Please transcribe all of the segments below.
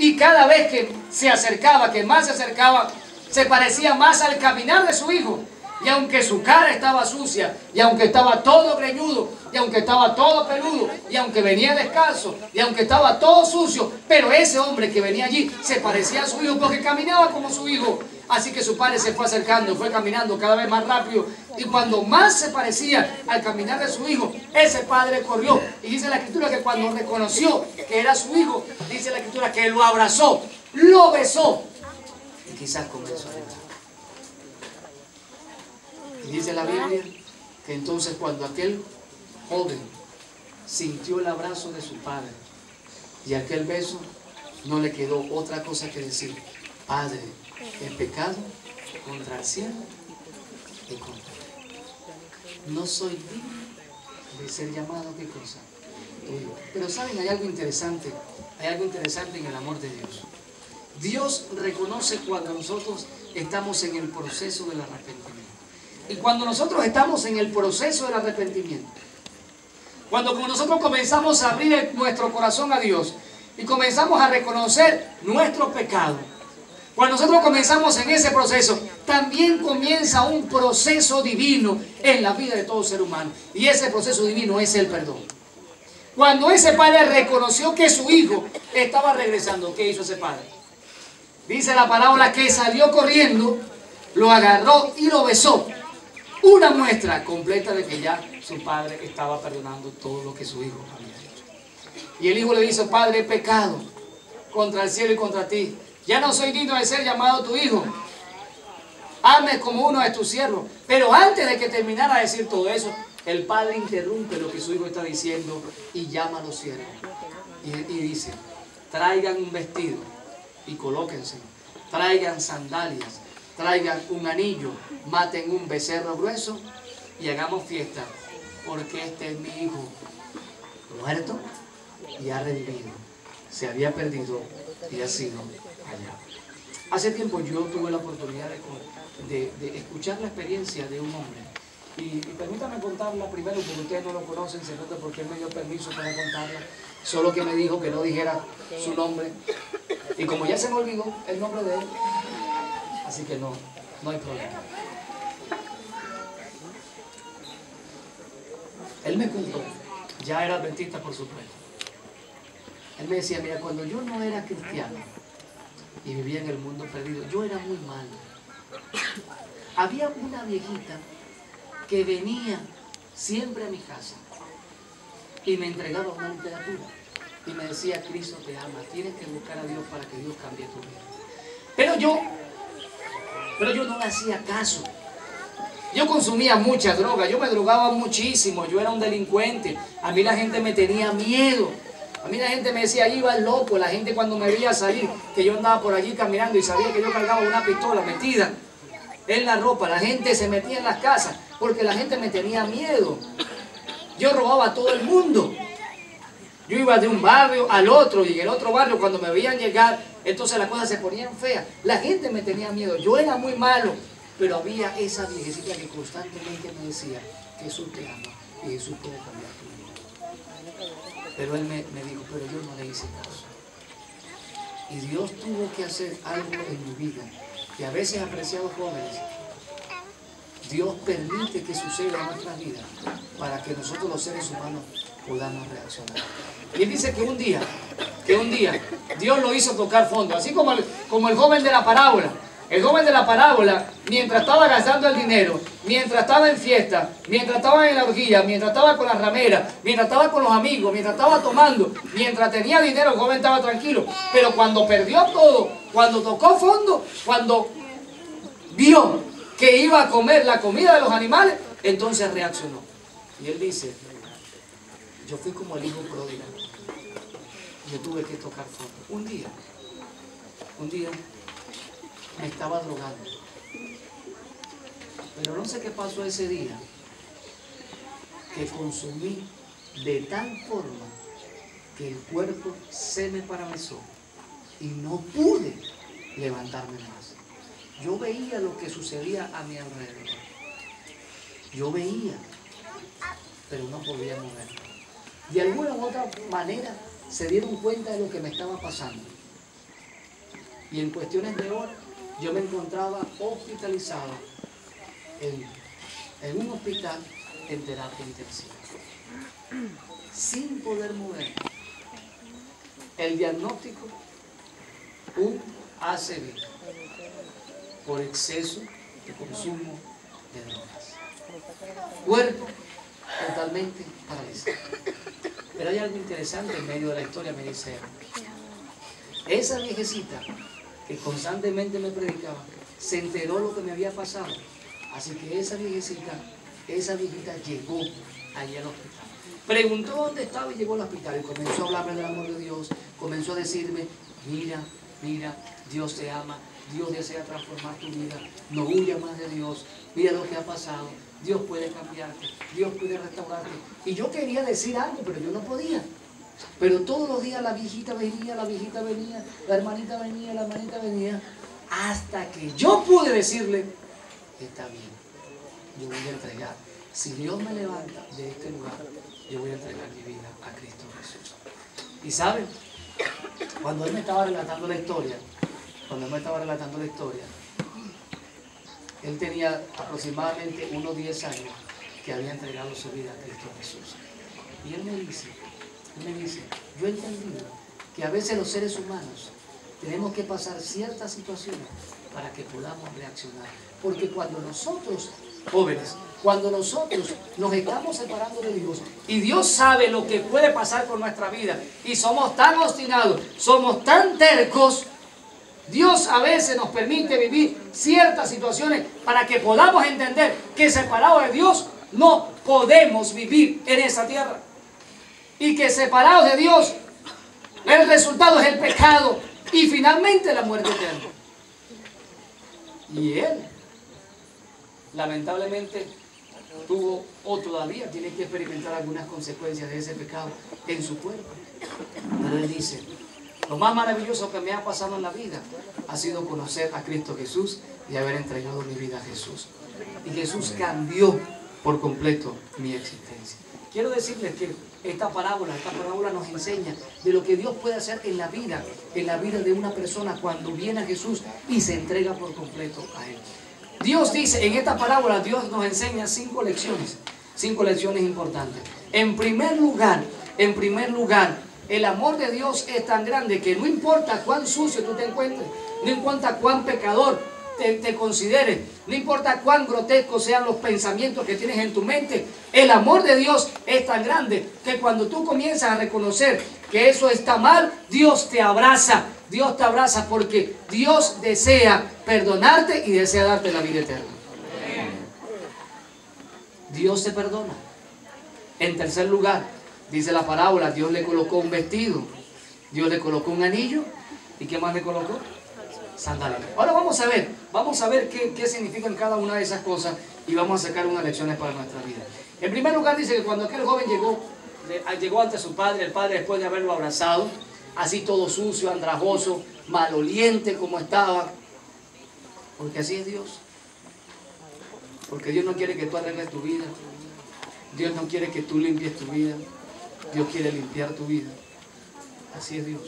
Y cada vez que se acercaba, que más se acercaba, se parecía más al caminar de su hijo. Y aunque su cara estaba sucia, y aunque estaba todo greñudo, y aunque estaba todo peludo, y aunque venía descalzo, y aunque estaba todo sucio, pero ese hombre que venía allí se parecía a su hijo porque caminaba como su hijo. Así que su padre se fue acercando, fue caminando cada vez más rápido. Y cuando más se parecía al caminar de su hijo, ese padre corrió. Y dice la Escritura que cuando reconoció que era su hijo, dice la Escritura que lo abrazó, lo besó. Y quizás comenzó a llorar. Y dice la Biblia que entonces cuando aquel joven sintió el abrazo de su padre y aquel beso, no le quedó otra cosa que decir: Padre, he pecado contra el cielo y contra ti. No soy digno de ser llamado, ¿qué cosa? Tuyo. Pero saben, hay algo interesante en el amor de Dios. Dios reconoce cuando nosotros estamos en el proceso del arrepentimiento. Y cuando nosotros estamos en el proceso del arrepentimiento, cuando nosotros comenzamos a abrir nuestro corazón a Dios y comenzamos a reconocer nuestro pecado, cuando nosotros comenzamos en ese proceso, también comienza un proceso divino en la vida de todo ser humano. Y ese proceso divino es el perdón. Cuando ese padre reconoció que su hijo estaba regresando, ¿qué hizo ese padre? Dice la parábola que salió corriendo, lo agarró y lo besó. Una muestra completa de que ya su padre estaba perdonando todo lo que su hijo había hecho. Y el hijo le dice: Padre, he pecado contra el cielo y contra ti. Ya no soy digno de ser llamado tu hijo. Hazme como uno de tus siervos. Pero antes de que terminara de decir todo eso, el padre interrumpe lo que su hijo está diciendo y llama a los siervos. Y dice: traigan un vestido y colóquense. Traigan sandalias. Traigan un anillo, maten un becerro grueso y hagamos fiesta, porque este es mi hijo, muerto y ha revivido. Se había perdido y ha sido hallado. Hace tiempo yo tuve la oportunidad de escuchar la experiencia de un hombre. Y permítame contarla primero, porque ustedes no lo conocen, se nota porque él me dio permiso para contarla. Solo que me dijo que no dijera su nombre. Y como ya se me olvidó el nombre de él, así que no hay problema. Él me contó, ya era adventista por supuesto. Él me decía: mira, cuando yo no era cristiano y vivía en el mundo perdido, yo era muy malo. Había una viejita que venía siempre a mi casa y me entregaba una literatura y me decía: Cristo te ama, tienes que buscar a Dios para que Dios cambie tu vida. Pero yo no le hacía caso. Yo consumía mucha droga, yo me drogaba muchísimo, yo era un delincuente. A mí la gente me tenía miedo. A mí la gente me decía: ahí va el loco. La gente cuando me veía salir, que yo andaba por allí caminando y sabía que yo cargaba una pistola metida en la ropa, la gente se metía en las casas porque la gente me tenía miedo. Yo robaba a todo el mundo. Yo iba de un barrio al otro y en el otro barrio cuando me veían llegar, entonces las cosas se ponían feas. La gente me tenía miedo. Yo era muy malo, pero había esa viejecita que constantemente me decía: Jesús te ama y Jesús puede cambiar tu vida. Pero él me dijo: pero yo no le hice caso. Y Dios tuvo que hacer algo en mi vida, que a veces, apreciados jóvenes, Dios permite que suceda en nuestras vidas para que nosotros los seres humanos podamos reaccionar. Y él dice que un día Dios lo hizo tocar fondo, así como el joven de la parábola. El joven de la parábola, mientras estaba gastando el dinero, mientras estaba en fiesta, mientras estaba en la orgía, mientras estaba con las rameras, mientras estaba con los amigos, mientras estaba tomando, mientras tenía dinero, el joven estaba tranquilo. Pero cuando perdió todo, cuando tocó fondo, cuando vio que iba a comer la comida de los animales, entonces reaccionó. Y él dice: yo fui como el hijo pródigo. Yo tuve que tocar fondo. Un día me estaba drogando. Pero no sé qué pasó ese día, que consumí de tal forma que el cuerpo se me paralizó y no pude levantarme más. Yo veía lo que sucedía a mi alrededor. Yo veía, pero no podía moverme. De alguna u otra manera se dieron cuenta de lo que me estaba pasando. Y en cuestiones de horas yo me encontraba hospitalizado en un hospital en terapia intensiva, sin poder mover. El diagnóstico, un ACV por exceso de consumo de drogas. Cuerpo totalmente paralizado. Pero hay algo interesante en medio de la historia, me dice él. Esa viejecita que constantemente me predicaba, se enteró lo que me había pasado. Así que esa viejita llegó allí al hospital. Preguntó dónde estaba y llegó al hospital y comenzó a hablarme del amor de Dios. Comenzó a decirme, mira, Dios te ama, Dios desea transformar tu vida, no huyas más de Dios, mira lo que ha pasado, Dios puede cambiarte, Dios puede restaurarte. Y yo quería decir algo, pero yo no podía. Pero todos los días la viejita venía, la hermanita venía, hasta que yo pude decirle, está bien, yo voy a entregar. Si Dios me levanta de este lugar, yo voy a entregar mi vida a Cristo Jesús. Y saben, cuando él me estaba relatando la historia, él tenía aproximadamente unos 10 años que había entregado su vida a Cristo Jesús. Y él me dice, yo he entendido que a veces los seres humanos tenemos que pasar ciertas situaciones para que podamos reaccionar. Porque cuando nosotros, jóvenes, nos estamos separando de Dios y Dios sabe lo que puede pasar con nuestra vida y somos tan obstinados, somos tan tercos, Dios a veces nos permite vivir ciertas situaciones para que podamos entender que separados de Dios no podemos vivir en esa tierra. Y que separados de Dios, el resultado es el pecado y finalmente la muerte eterna. Y él, lamentablemente, tuvo o todavía tiene que experimentar algunas consecuencias de ese pecado en su cuerpo. Pero él dice, lo más maravilloso que me ha pasado en la vida ha sido conocer a Cristo Jesús y haber entregado mi vida a Jesús. Y Jesús cambió por completo mi existencia. Quiero decirles que esta parábola nos enseña de lo que Dios puede hacer en la vida de una persona cuando viene a Jesús y se entrega por completo a Él. Dios dice, en esta parábola Dios nos enseña 5 lecciones importantes. En primer lugar, el amor de Dios es tan grande que no importa cuán sucio tú te encuentres, no importa cuán pecador te consideres, no importa cuán grotescos sean los pensamientos que tienes en tu mente, el amor de Dios es tan grande que cuando tú comienzas a reconocer que eso está mal, Dios te abraza porque Dios desea perdonarte y desea darte la vida eterna. Dios te perdona. En tercer lugar, dice la parábola, Dios le colocó un vestido, Dios le colocó un anillo, ¿y qué más le colocó? Sandalias. Ahora vamos a ver qué significan cada una de esas cosas y vamos a sacar unas lecciones para nuestra vida. En primer lugar dice que cuando aquel joven llegó ante su padre, el padre después de haberlo abrazado, así todo sucio, andrajoso, maloliente como estaba, porque así es Dios. Porque Dios no quiere que tú arregles tu vida, Dios no quiere que tú limpies tu vida, Dios quiere limpiar tu vida. Así es Dios.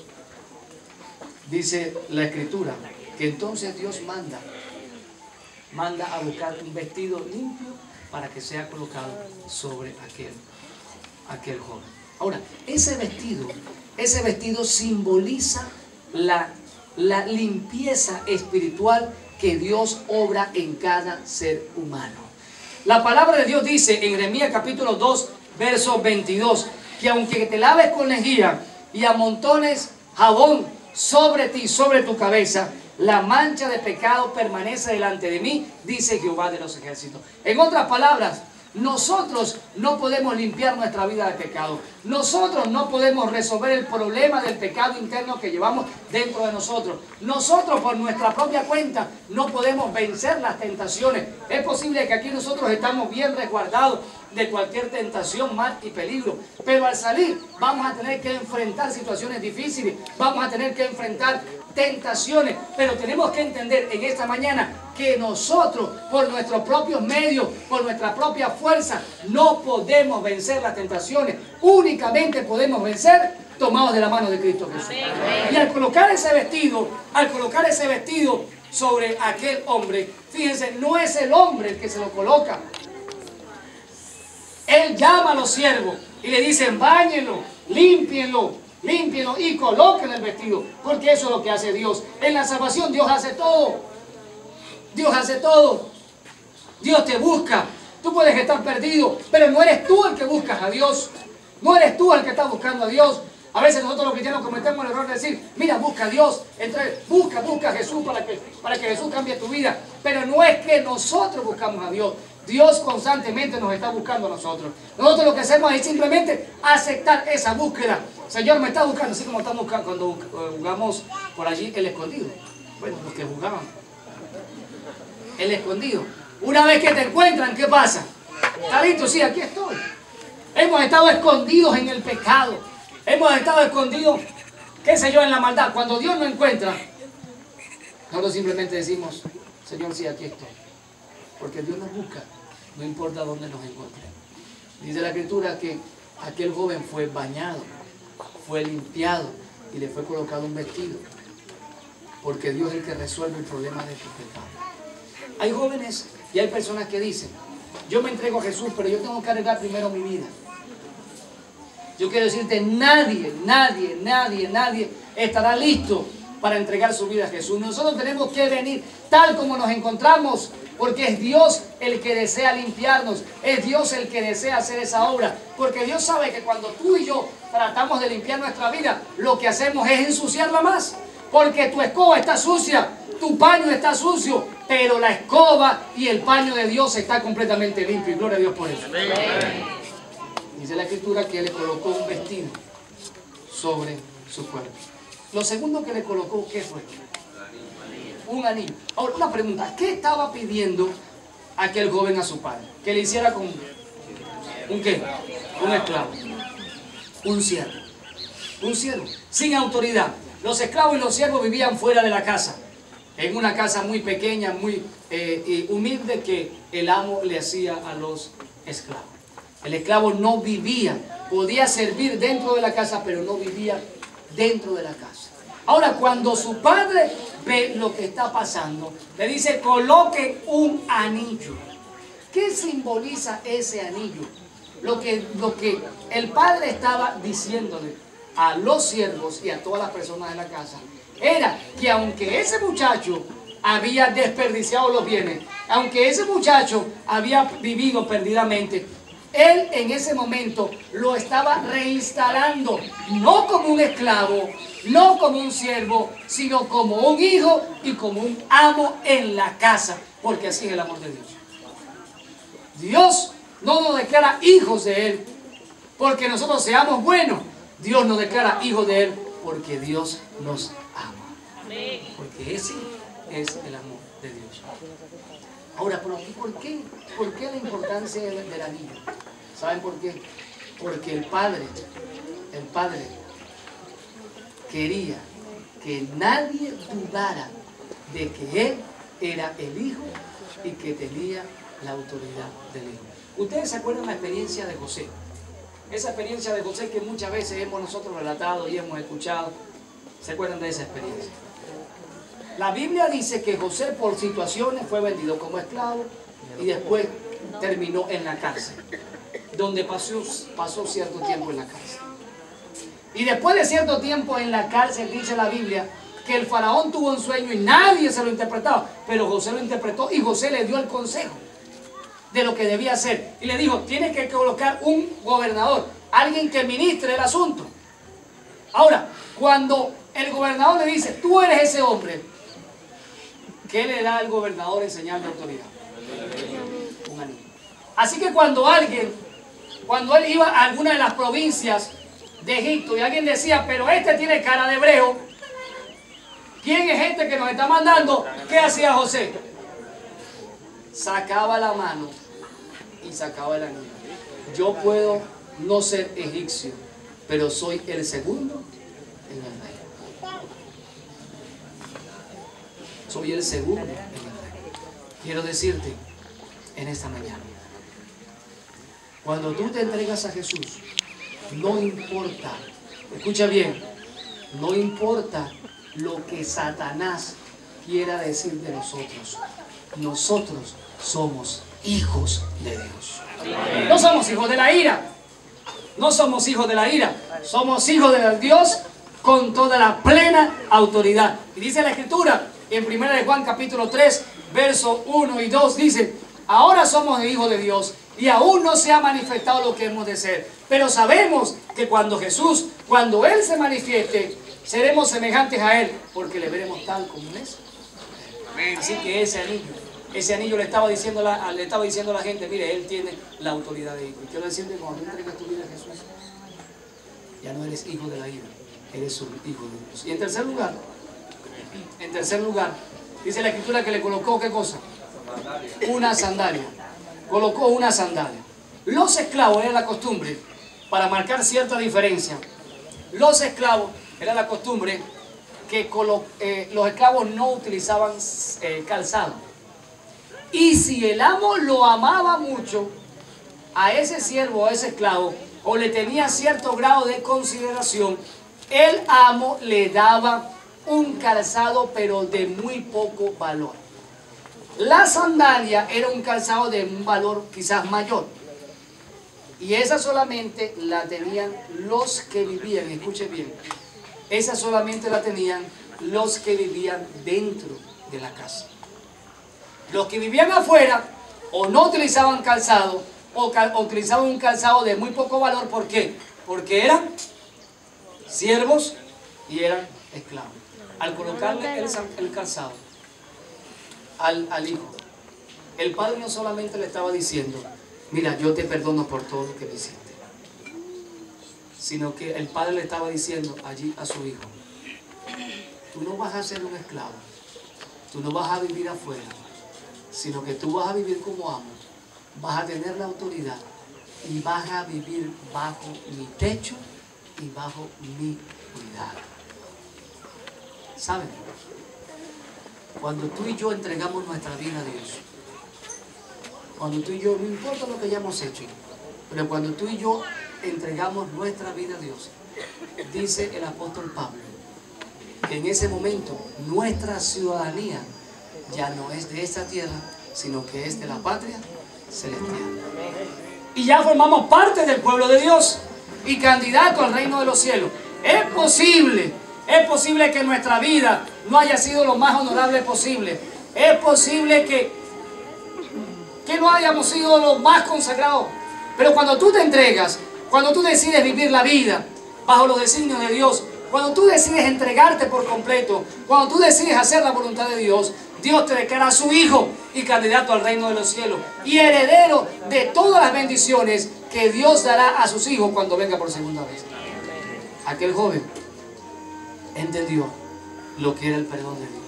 Dice la Escritura que entonces Dios manda a buscar un vestido limpio para que sea colocado sobre aquel joven. Ahora, ese vestido simboliza la limpieza espiritual que Dios obra en cada ser humano. La palabra de Dios dice en Jeremías capítulo 2, verso 22, que aunque te laves con lejía y amontones jabón sobre ti, sobre tu cabeza, la mancha de pecado permanece delante de mí, dice Jehová de los ejércitos. En otras palabras, nosotros no podemos limpiar nuestra vida de pecado. Nosotros no podemos resolver el problema del pecado interno que llevamos dentro de nosotros. Nosotros por nuestra propia cuenta no podemos vencer las tentaciones. Es posible que aquí nosotros estamos bien resguardados de cualquier tentación, mal y peligro. Pero al salir vamos a tener que enfrentar situaciones difíciles. Vamos a tener que enfrentar tentaciones. Pero tenemos que entender en esta mañana que nosotros, por nuestros propios medios, por nuestra propia fuerza, no podemos vencer las tentaciones. Únicamente podemos vencer tomados de la mano de Cristo Jesús. Y al colocar ese vestido sobre aquel hombre, fíjense, no es el hombre el que se lo coloca. Él llama a los siervos y le dicen, báñenlo, límpienlo y coloquen el vestido, porque eso es lo que hace Dios. En la salvación Dios hace todo. Dios hace todo. Dios te busca. Tú puedes estar perdido, pero no eres tú el que buscas a Dios. No eres tú el que estás buscando a Dios. A veces nosotros los cristianos cometemos el error de decir, mira, busca a Dios, busca a Jesús para que Jesús cambie tu vida. Pero no es que nosotros buscamos a Dios. Dios constantemente nos está buscando a nosotros. Nosotros lo que hacemos es simplemente aceptar esa búsqueda. Señor, me está buscando, así como estamos cuando jugamos por allí el escondido. Bueno, los que jugaban el escondido. Una vez que te encuentran, ¿qué pasa? ¿Está listo? Sí, aquí estoy. Hemos estado escondidos en el pecado. Hemos estado escondidos, qué sé yo, en la maldad. Cuando Dios nos encuentra, nosotros simplemente decimos, Señor, sí, aquí estoy. Porque Dios nos busca, no importa dónde nos encuentre. Dice la Escritura que aquel joven fue bañado, fue limpiado y le fue colocado un vestido. Porque Dios es el que resuelve el problema de tu pecado. Hay jóvenes y hay personas que dicen, yo me entrego a Jesús, pero yo tengo que arreglar primero mi vida. Yo quiero decirte, nadie estará listo para entregar su vida a Jesús. Nosotros tenemos que venir tal como nos encontramos, porque es Dios el que desea limpiarnos, es Dios el que desea hacer esa obra, porque Dios sabe que cuando tú y yo tratamos de limpiar nuestra vida, lo que hacemos es ensuciarla más, porque tu escoba está sucia, tu paño está sucio, pero la escoba y el paño de Dios está completamente limpio, y gloria a Dios por eso. Amén. Dice la Escritura que le colocó un vestido sobre su cuerpo. Lo segundo que le colocó, ¿qué fue? Un anillo. Ahora, una pregunta. ¿Qué estaba pidiendo aquel joven a su padre? Que le hiciera con un ¿qué? Un esclavo. Un siervo. Un siervo. Sin autoridad. Los esclavos y los siervos vivían fuera de la casa. En una casa muy pequeña, muy humilde que el amo le hacía a los esclavos. El esclavo no vivía, podía servir dentro de la casa, pero no vivía dentro de la casa. Ahora, cuando su padre ve lo que está pasando, le dice, coloque un anillo. ¿Qué simboliza ese anillo? Lo que el padre estaba diciéndole a los siervos y a todas las personas de la casa, era que aunque ese muchacho había desperdiciado los bienes, aunque ese muchacho había vivido perdidamente, él en ese momento lo estaba reinstalando, no como un esclavo, no como un siervo, sino como un hijo y como un amo en la casa, porque así es el amor de Dios. Dios no nos declara hijos de Él porque nosotros seamos buenos. Dios nos declara hijos de Él porque Dios nos ama. Porque ese es el amor de Dios. Ahora, ¿por qué la importancia del anillo? ¿Saben por qué? Porque el padre quería que nadie dudara de que él era el hijo y que tenía la autoridad del hijo. Ustedes se acuerdan la experiencia de José. Esa experiencia de José que muchas veces hemos nosotros relatado y hemos escuchado. ¿Se acuerdan de esa experiencia? La Biblia dice que José por situaciones fue vendido como esclavo y después terminó en la cárcel, donde pasó cierto tiempo en la cárcel. Y después de cierto tiempo en la cárcel, dice la Biblia, que el faraón tuvo un sueño y nadie se lo interpretaba, pero José lo interpretó y José le dio el consejo de lo que debía hacer. Y le dijo, tienes que colocar un gobernador, alguien que ministre el asunto. Ahora, cuando el gobernador le dice, tú eres ese hombre, ¿qué le da al gobernador en señal de autoridad? Un anillo. Así que cuando él iba a alguna de las provincias de Egipto y alguien decía, pero este tiene cara de hebreo, ¿quién es este que nos está mandando? ¿Qué hacía José? Sacaba la mano y sacaba el anillo. Yo puedo no ser egipcio, pero soy el segundo en el reino. Soy el segundo en el reino. Quiero decirte en esta mañana, cuando tú te entregas a Jesús, no importa Escucha bien, no importa lo que Satanás quiera decir de nosotros. Nosotros somos hijos de Dios. No somos hijos de la ira. No somos hijos de la ira. Somos hijos de Dios con toda la plena autoridad. Y dice la Escritura en 1 de Juan capítulo 3, versos 1 y 2, dice: ahora somos hijos de Dios y aún no se ha manifestado lo que hemos de ser. Pero sabemos que cuando Él se manifieste, seremos semejantes a Él, porque le veremos tal como Él es. Así que ese anillo le estaba diciendo a la gente: mire, Él tiene la autoridad de hijo. Y quiero decirte, cuando tú entregas tu vida a Jesús, ya no eres hijo de la ira, eres un hijo de Dios. Y en tercer lugar, dice la Escritura que le colocó, ¿qué cosa? Una sandalia. Colocó una sandalia. Los esclavos, era la costumbre, para marcar cierta diferencia, los esclavos, era la costumbre que los esclavos no utilizaban calzado. Y si el amo lo amaba mucho a ese siervo o a ese esclavo, o le tenía cierto grado de consideración, el amo le daba un calzado, pero de muy poco valor. La sandalia era un calzado de un valor quizás mayor. Y esa solamente la tenían los que vivían, escuchen bien, esa solamente la tenían los que vivían dentro de la casa. Los que vivían afuera o no utilizaban calzado o utilizaban un calzado de muy poco valor. ¿Por qué? Porque eran siervos y eran esclavos. Al colocarle el calzado al hijo, el padre no solamente le estaba diciendo: mira, yo te perdono por todo lo que me hiciste, sino que el padre le estaba diciendo allí a su hijo: tú no vas a ser un esclavo, tú no vas a vivir afuera, sino que tú vas a vivir como amo, vas a tener la autoridad y vas a vivir bajo mi techo y bajo mi cuidado. ¿Saben? Cuando tú y yo entregamos nuestra vida a Dios, cuando tú y yo, no importa lo que hayamos hecho, pero cuando tú y yo entregamos nuestra vida a Dios, dice el apóstol Pablo, que en ese momento nuestra ciudadanía ya no es de esta tierra, sino que es de la patria celestial. Y ya formamos parte del pueblo de Dios y candidato al reino de los cielos. Es posible que nuestra vida no haya sido lo más honorable posible. Es posible que no hayamos sido los más consagrados. Pero cuando tú te entregas, cuando tú decides vivir la vida bajo los designios de Dios, cuando tú decides entregarte por completo, cuando tú decides hacer la voluntad de Dios, Dios te declara su hijo y candidato al reino de los cielos y heredero de todas las bendiciones que Dios dará a sus hijos cuando venga por segunda vez. Aquel joven entendió lo que era el perdón de Dios.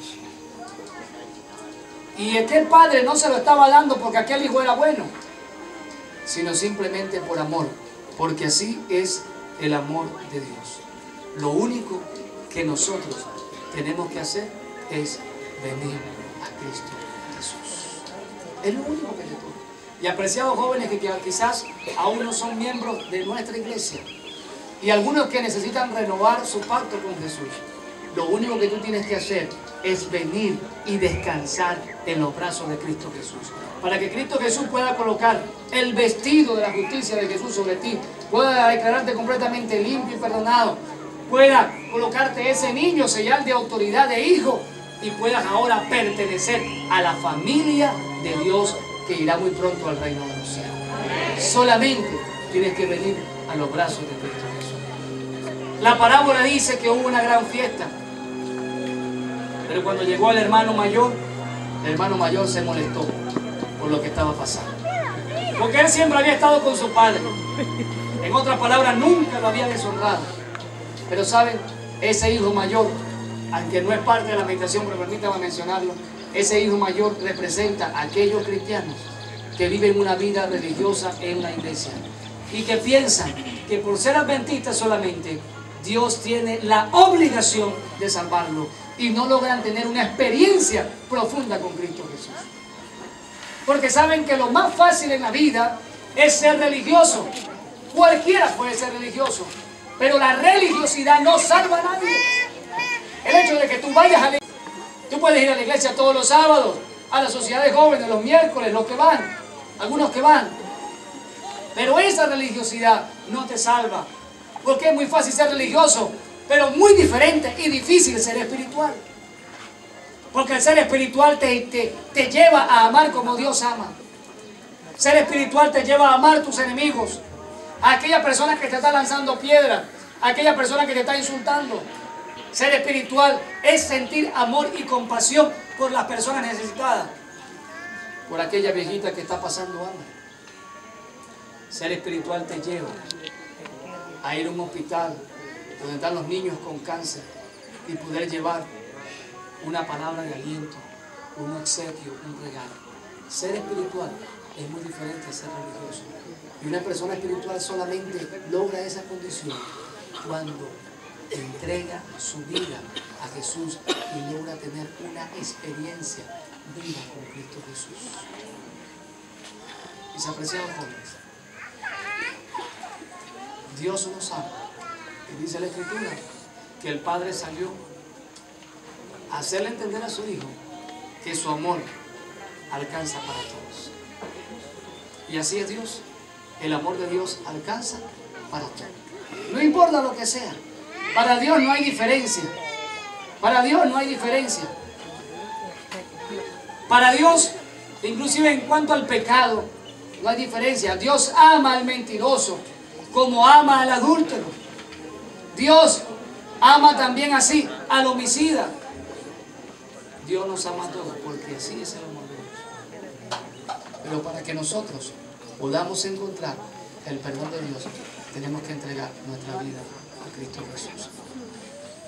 Y aquel padre no se lo estaba dando porque aquel hijo era bueno, sino simplemente por amor, porque así es el amor de Dios. Lo único que nosotros tenemos que hacer es venir a Cristo Jesús. Es lo único que te toca. Y apreciados jóvenes que quizás aún no son miembros de nuestra iglesia, y algunos que necesitan renovar su pacto con Jesús, lo único que tú tienes que hacer es venir y descansar en los brazos de Cristo Jesús. Para que Cristo Jesús pueda colocar el vestido de la justicia de Jesús sobre ti, pueda declararte completamente limpio y perdonado, pueda colocarte ese niño, sellar de autoridad de hijo, y puedas ahora pertenecer a la familia de Dios que irá muy pronto al reino de los cielos. Solamente tienes que venir a los brazos de Cristo Jesús. La parábola dice que hubo una gran fiesta, pero cuando llegó el hermano mayor se molestó por lo que estaba pasando, porque él siempre había estado con su padre. En otras palabras, nunca lo había deshonrado. Pero saben, ese hijo mayor, aunque no es parte de la meditación, pero permítame mencionarlo, ese hijo mayor representa a aquellos cristianos que viven una vida religiosa en la iglesia y que piensan que por ser adventistas solamente Dios tiene la obligación de salvarlo y no logran tener una experiencia profunda con Cristo Jesús. Porque saben que lo más fácil en la vida es ser religioso. Cualquiera puede ser religioso. Pero la religiosidad no salva a nadie. El hecho de que tú vayas a la iglesia, tú puedes ir a la iglesia todos los sábados, a la sociedad de jóvenes los miércoles, los que van, algunos que van. Pero esa religiosidad no te salva. Porque es muy fácil ser religioso, pero muy diferente y difícil ser espiritual. Porque el ser espiritual te lleva a amar como Dios ama. Ser espiritual te lleva a amar a tus enemigos, a aquella persona que te está lanzando piedras, a aquella persona que te está insultando. Ser espiritual es sentir amor y compasión por las personas necesitadas, por aquella viejita que está pasando hambre. Ser espiritual te lleva a ir a un hospital donde están los niños con cáncer y poder llevar una palabra de aliento, un obsequio, un regalo. Ser espiritual es muy diferente a ser religioso. Y una persona espiritual solamente logra esa condición cuando entrega su vida a Jesús y logra tener una experiencia viva con Cristo Jesús. Mis apreciados jóvenes, Dios nos ama. Y dice la Escritura que el Padre salió a hacerle entender a su Hijo que su amor alcanza para todos. Y así es Dios. El amor de Dios alcanza para todos. No importa lo que sea. Para Dios no hay diferencia. Para Dios no hay diferencia. Para Dios, inclusive en cuanto al pecado, no hay diferencia. Dios ama al mentiroso como ama al adúltero. Dios ama también así al homicida. Dios nos ama a todos porque así es el amor de Dios. Pero para que nosotros podamos encontrar el perdón de Dios, tenemos que entregar nuestra vida a Cristo Jesús.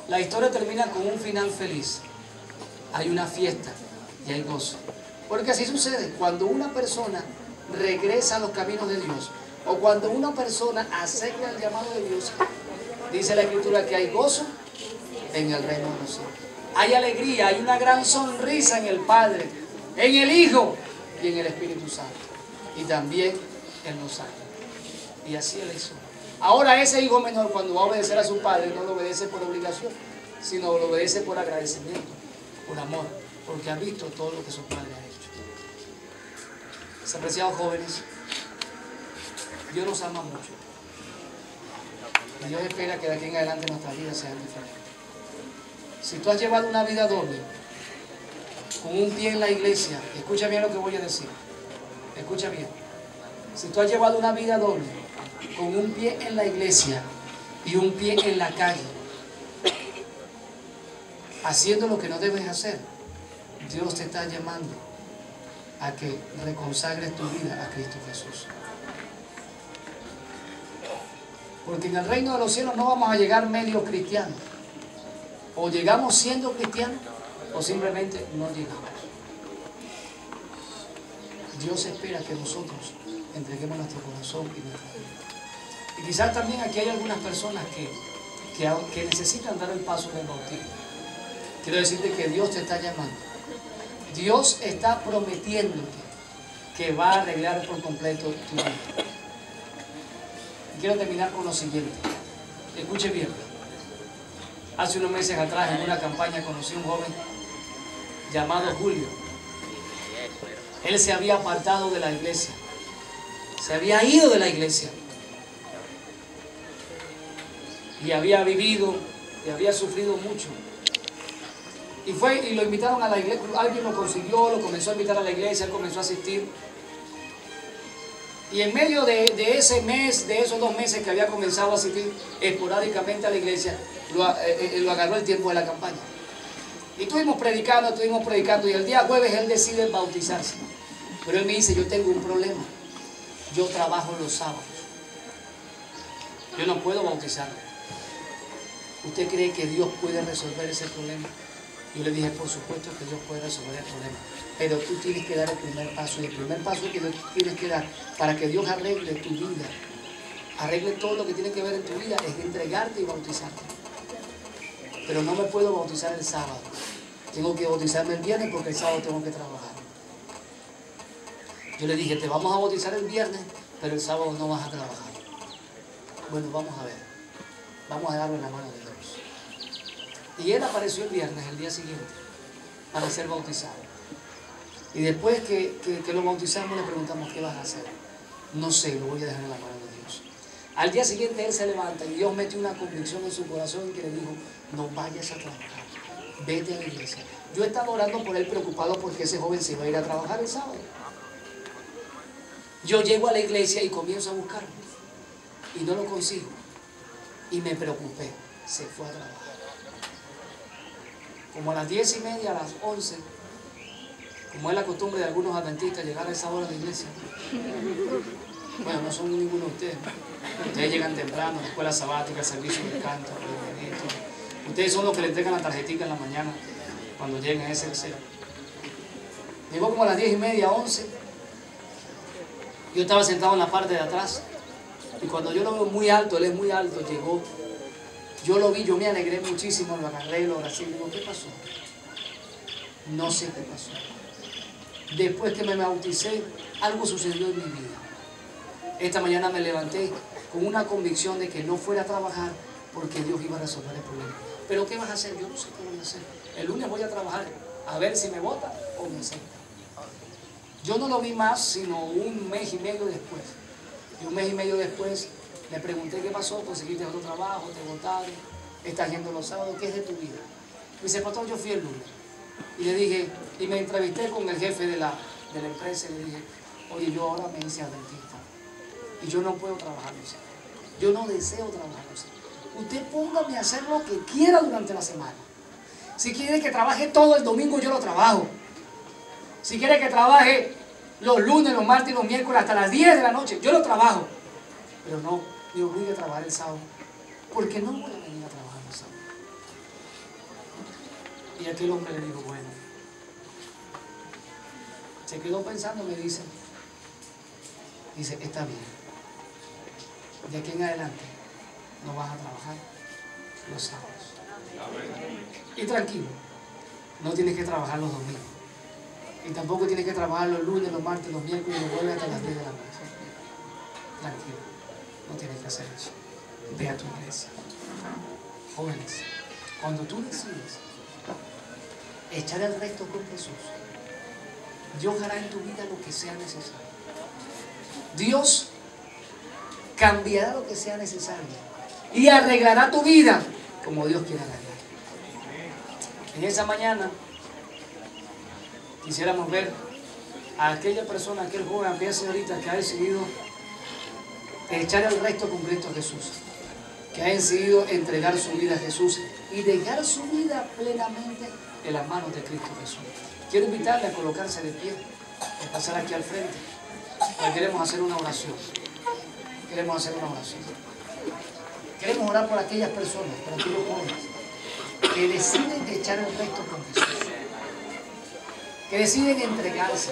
La historia termina con un final feliz. Hay una fiesta y hay gozo. Porque así sucede cuando una persona regresa a los caminos de Dios, o cuando una persona acepta el llamado de Dios. Dice la Escritura que hay gozo en el reino de los cielos. Hay alegría, hay una gran sonrisa en el Padre, en el Hijo y en el Espíritu Santo. Y también en los ángeles. Y así Él hizo. Ahora ese hijo menor, cuando va a obedecer a su padre, no lo obedece por obligación, sino lo obedece por agradecimiento, por amor, porque ha visto todo lo que su padre ha hecho. Mis apreciados jóvenes, Dios nos ama mucho. Y Dios espera que de aquí en adelante nuestras vidas sean diferentes. Si tú has llevado una vida doble, con un pie en la iglesia, escucha bien lo que voy a decir. Escucha bien. Si tú has llevado una vida doble, con un pie en la iglesia y un pie en la calle, haciendo lo que no debes hacer, Dios te está llamando a que reconsagres tu vida a Cristo Jesús. Porque en el reino de los cielos no vamos a llegar medio cristianos. O llegamos siendo cristianos o simplemente no llegamos. Dios espera que nosotros entreguemos nuestro corazón y nuestra vida. Y quizás también aquí hay algunas personas que necesitan dar el paso del bautismo. Quiero decirte que Dios te está llamando. Dios está prometiéndote que va a arreglar por completo tu vida. Y quiero terminar con lo siguiente. Escuche bien. Hace unos meses atrás en una campaña conocí a un joven llamado Julio. Él se había apartado de la iglesia. Se había ido de la iglesia. Y había vivido y había sufrido mucho. Y fue y lo invitaron a la iglesia. Alguien lo consiguió, lo comenzó a invitar a la iglesia, él comenzó a asistir. Y en medio de ese mes, de esos 2 meses que había comenzado a asistir esporádicamente a la iglesia, lo agarró el tiempo de la campaña. Y estuvimos predicando y el día jueves él decide bautizarse. Pero él me dice, yo tengo un problema. Yo trabajo los sábados. Yo no puedo bautizarme. ¿Usted cree que Dios puede resolver ese problema? Yo le dije, por supuesto que Dios puede resolver el problema. Pero tú tienes que dar el primer paso. Y el primer paso que tú tienes que dar para que Dios arregle tu vida, arregle todo lo que tiene que ver en tu vida, es entregarte y bautizarte. Pero no me puedo bautizar el sábado. Tengo que bautizarme el viernes porque el sábado tengo que trabajar. Yo le dije, te vamos a bautizar el viernes, pero el sábado no vas a trabajar. Bueno, vamos a ver. vamos a darlo en la mano de Dios. Y él apareció el viernes, el día siguiente, para ser bautizado. Y después que lo bautizamos, le preguntamos, ¿qué vas a hacer? No sé, lo voy a dejar en la mano de Dios. Al día siguiente él se levanta y Dios metió una convicción en su corazón que le dijo, no vayas a trabajar, vete a la iglesia. Yo estaba orando por él, preocupado porque ese joven se iba a ir a trabajar el sábado. Yo llego a la iglesia y comienzo a buscarlo y no lo consigo y me preocupé. Se fue a trabajar. Como a las 10:30, a las 11, como es la costumbre de algunos adventistas llegar a esa hora a la iglesia. Bueno, no son ninguno de ustedes. Ustedes llegan temprano, la escuela sabática, el servicio de canto, ustedes son los que le entregan la tarjetita en la mañana cuando lleguen a ese deseo. Llegó como a las 10:30, 11. Yo estaba sentado en la parte de atrás y cuando yo lo veo muy alto, él es muy alto, llegó. Yo lo vi, yo me alegré muchísimo, lo agarré, lo abracé y digo, ¿qué pasó? No sé qué pasó. Después que me bauticé, algo sucedió en mi vida. Esta mañana me levanté con una convicción de que no fuera a trabajar porque Dios iba a resolver el problema. ¿Pero qué vas a hacer? Yo no sé qué voy a hacer. El lunes voy a trabajar a ver si me votan o me aceptan. Yo no lo vi más sino un mes y medio después. Y un mes y medio después le pregunté qué pasó, conseguiste otro trabajo, te votaron, estás yendo los sábados, ¿qué es de tu vida? Me dice, pastor, yo fui el lunes. Y le dije, y me entrevisté con el jefe de la empresa y le dije, oye, yo ahora me hice adventista y yo no puedo trabajar los sábados. Yo no deseo trabajar los sábados. Usted póngame a hacer lo que quiera durante la semana. Si quiere que trabaje todo el domingo, yo lo trabajo. Si quiere que trabaje los lunes, los martes y los miércoles hasta las 10 de la noche, yo lo trabajo. Pero no me obligue a trabajar el sábado, porque no voy a venir a trabajar el sábado. Y aquel hombre le dijo, bueno. Se quedó pensando, me dice, está bien. De aquí en adelante no vas a trabajar los sábados. Y tranquilo, no tienes que trabajar los domingos. Y tampoco tienes que trabajar los lunes, los martes, los miércoles y los jueves hasta las 10 de la noche. Tranquilo, no tienes que hacer eso. Ve a tu iglesia. Jóvenes, cuando tú decides echar el resto con Jesús, Dios hará en tu vida lo que sea necesario. Dios cambiará lo que sea necesario y arreglará tu vida como Dios quiera arreglar. En esa mañana quisiéramos ver a aquella persona, aquel joven, aquella señorita que ha decidido echar el resto con Cristo Jesús, que ha decidido entregar su vida a Jesús y dejar su vida plenamente en las manos de Cristo Jesús. Quiero invitarle a colocarse de pie, a pasar aquí al frente, porque queremos hacer una oración. Queremos hacer una oración. Queremos orar por aquellas personas, por aquellos jóvenes que deciden echar el resto con Jesús, que deciden entregarse,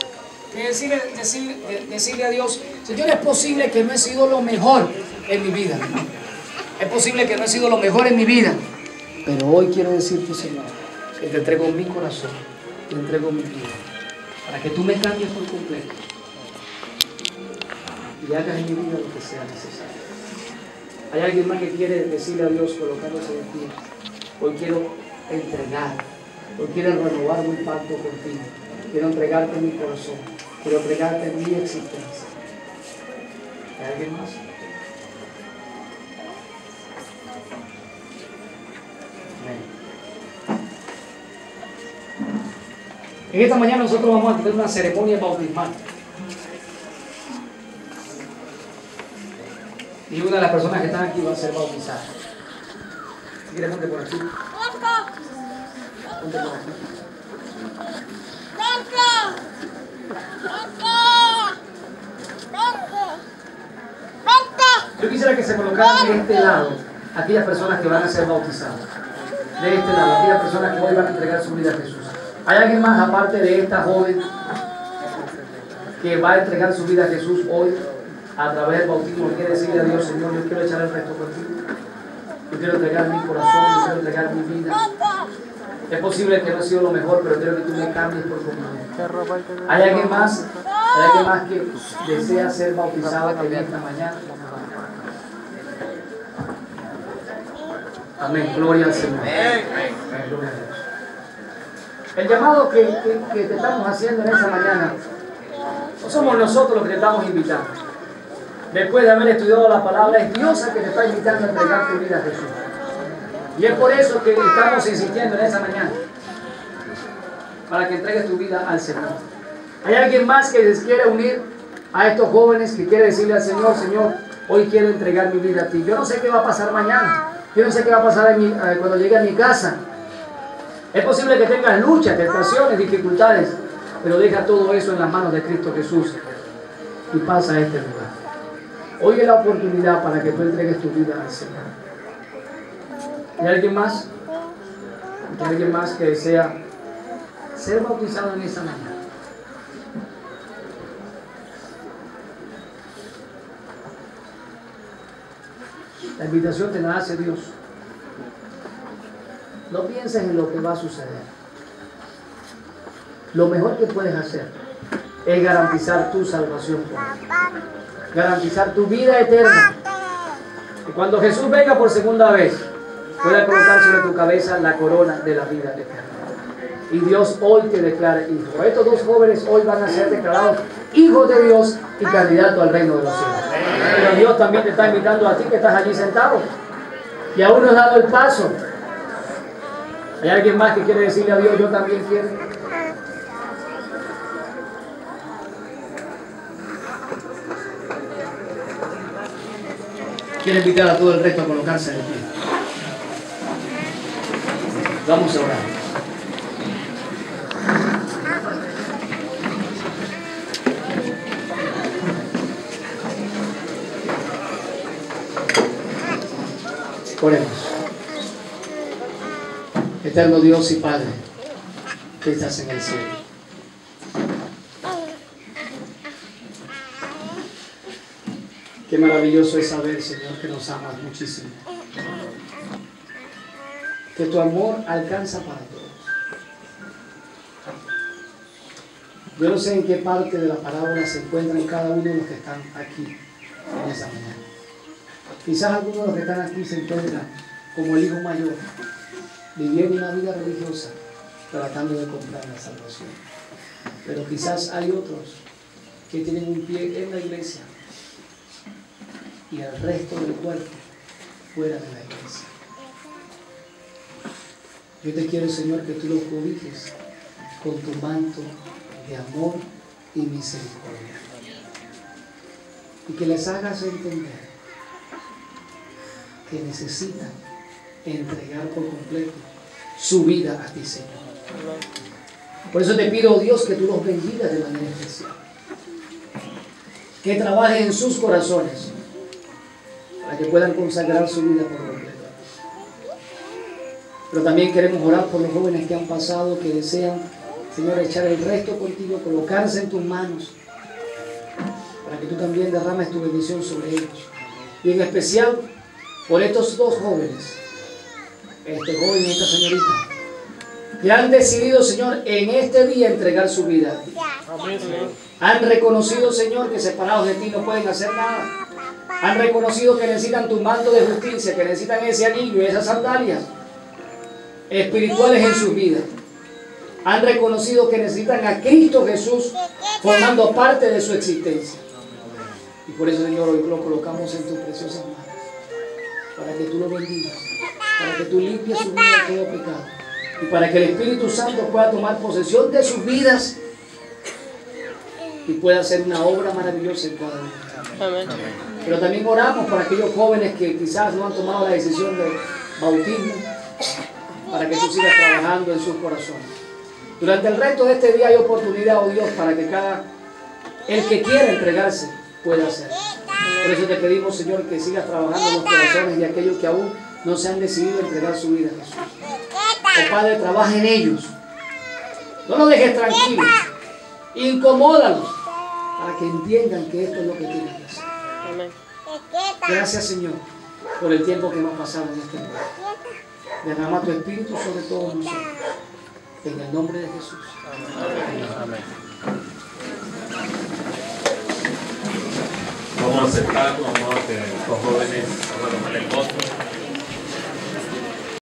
que deciden decirle a Dios, Señor, es posible que no he sido lo mejor en mi vida. Es posible que no he sido lo mejor en mi vida, pero hoy quiero decirte, Señor, que te entrego mi corazón, te entrego mi vida, para que tú me cambies por completo y hagas en mi vida lo que sea necesario. ¿Hay alguien más que quiere decirle a Dios, colocándose de pie? Hoy quiero entregar, hoy quiero renovar mi pacto contigo, quiero entregarte mi corazón, quiero entregarte mi existencia. ¿Hay alguien más? En esta mañana nosotros vamos a tener una ceremonia bautismal. Y una de las personas que están aquí va a ser bautizada. Si quieres, ponte por aquí. Ponte por aquí. Yo quisiera que se colocaran de este lado aquellas personas que van a ser bautizadas. De este lado, aquellas personas que hoy van a entregar su vida a Jesús. ¿Hay alguien más aparte de esta joven que va a entregar su vida a Jesús hoy a través del bautismo? Quiere decirle a Dios, Señor, yo quiero echar el resto contigo. Yo quiero entregar mi corazón, yo quiero entregar mi vida. Es posible que no ha sido lo mejor, pero quiero que tú me cambies por completo. ¿Hay alguien más? ¿Hay alguien más que desea ser bautizado que viene esta mañana? Amén. Gloria al Señor. Amén. Gloria a Dios. El llamado que te estamos haciendo en esa mañana, no somos nosotros los que te estamos invitando. Después de haber estudiado la palabra, es Dios el que te está invitando a entregar tu vida a Jesús. Y es por eso que estamos insistiendo en esa mañana, para que entregues tu vida al Señor. ¿Hay alguien más que les quiere unir a estos jóvenes, que quiere decirle al Señor, Señor, hoy quiero entregar mi vida a ti? Yo no sé qué va a pasar mañana, yo no sé qué va a pasar cuando llegue a mi casa. Es posible que tengas luchas, tentaciones, dificultades, pero deja todo eso en las manos de Cristo Jesús y pasa a este lugar. Hoy es la oportunidad para que tú entregues tu vida al Señor. ¿Hay alguien más? ¿Hay alguien más que desea ser bautizado en esa mañana? La invitación te la hace Dios. No pienses en lo que va a suceder. Lo mejor que puedes hacer es garantizar tu salvación por Él. Garantizar tu vida eterna. Y cuando Jesús venga por segunda vez, pueda colocar sobre tu cabeza la corona de la vida eterna. Y Dios hoy te declara hijo. Estos dos jóvenes hoy van a ser declarados hijos de Dios y candidatos al reino de los cielos. Pero Dios también te está invitando a ti que estás allí sentado y aún no has dado el paso. ¿Hay alguien más que quiere decirle a Dios, yo también quiero? Quiero invitar a todo el resto a colocarse de pie. Vamos a orar. Oremos. Eterno Dios y Padre, que estás en el cielo. Qué maravilloso es saber, Señor, que nos amas muchísimo. Que tu amor alcanza para todos. Yo no sé en qué parte de la parábola se encuentran cada uno de los que están aquí en esa mañana. Quizás algunos de los que están aquí se encuentran como el hijo mayor, viviendo una vida religiosa, tratando de comprar la salvación. Pero quizás hay otros que tienen un pie en la iglesia y el resto del cuerpo fuera de la iglesia. Yo te quiero, Señor, que tú los cobijes con tu manto de amor y misericordia. Y que les hagas entender que necesitan entregar por completo su vida a ti, Señor. Por eso te pido, oh Dios, que tú los bendigas de manera especial. Que trabajes en sus corazones para que puedan consagrar su vida por completo. Pero también queremos orar por los jóvenes que han pasado, que desean, Señor, echar el resto contigo, colocarse en tus manos, para que tú también derrames tu bendición sobre ellos. Y en especial por estos dos jóvenes, este joven y esta señorita, que han decidido, Señor, en este día entregar su vida a ti. Han reconocido, Señor, que separados de ti no pueden hacer nada. Han reconocido que necesitan tu manto de justicia, que necesitan ese anillo y esas sandalias espirituales en sus vidas. Han reconocido que necesitan a Cristo Jesús formando parte de su existencia. Y por eso, Señor, hoy lo colocamos en tus preciosas manos, para que tú lo bendigas, para que tú limpies su vida de todo pecado y para que el Espíritu Santo pueda tomar posesión de sus vidas y pueda hacer una obra maravillosa en cada uno. Amén. Pero también oramos para aquellos jóvenes que quizás no han tomado la decisión de bautismo, para que tú sigas trabajando en sus corazones. Durante el resto de este día hay oportunidad, oh Dios, para que el que quiera entregarse pueda hacerlo. Por eso te pedimos, Señor, que sigas trabajando en los corazones de aquellos que aún no se han decidido entregar su vida a Jesús. Oh Padre, trabaja en ellos. No los dejes tranquilos. Incomódalos para que entiendan que esto es lo que tienen que hacer. Amén. Gracias, Señor, por el tiempo que hemos pasado en este lugar. Derrama tu Espíritu sobre todos nosotros. En el nombre de Jesús. Amén. Amén. Vamos a aceptar, vamos a que los jóvenes, vamos a tomar el voto.